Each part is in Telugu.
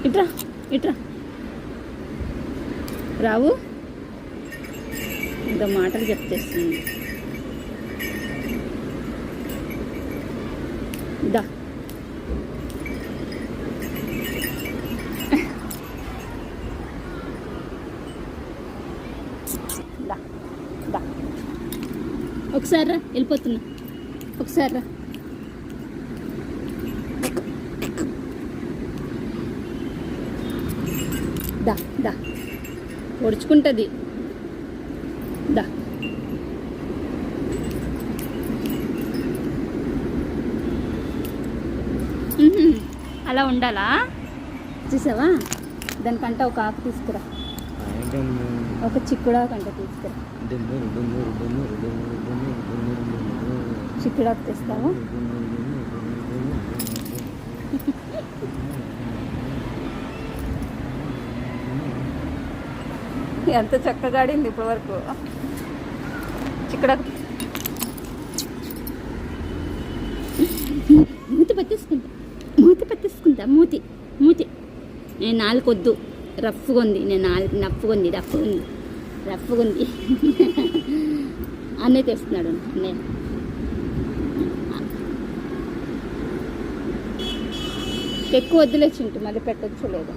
ఇట్రా ఇట్రా రావు ఇంకా మాటలు చెప్తేస్తుంది. దా దా దా ఒకసారి రా, వెళ్ళిపోతున్నా. ఒకసారి రా. దా దా పొడుచుకుంటుంది. దా అలా ఉండాలా? చూసావా? దానికంట ఒక ఆకు తీసుకురా, ఒక చిక్కుడాకు అంట తీసుకురా. చిక్కుడాకు తెస్తావా? ఎంత చక్కగా ఆడింది ఇప్పటి వరకు. చిక్కుడాకు మూతి పట్టేసుకుంటా, మూతి పట్టేసుకుంటా. మూతి మూతి నేను నాలుగు వద్దు, రఫ్గా ఉంది. నేను నాలుగు నప్పుగా ఉంది, రఫ్గా ఉంది, రఫ్గా ఉంది. అన్నయ్య తెస్తున్నాడు. అన్నయ్య ఎక్కువ వద్దులే చింటూ, మళ్ళీ పెట్టచ్చు లేదు.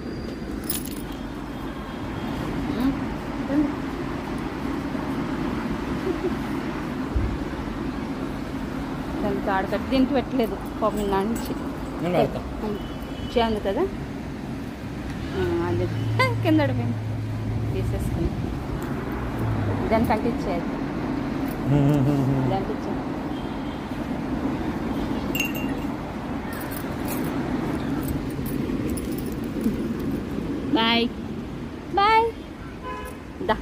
దానికి ఆడకట్టి దీనికి పెట్టలేదు పాపం నా నుంచి చేయంది కదా. అది కింద అడిపోయింది, తీసేసుకుని దానికంటే ఇచ్చేది, దానికి ఇచ్చేది. Bye bye. దా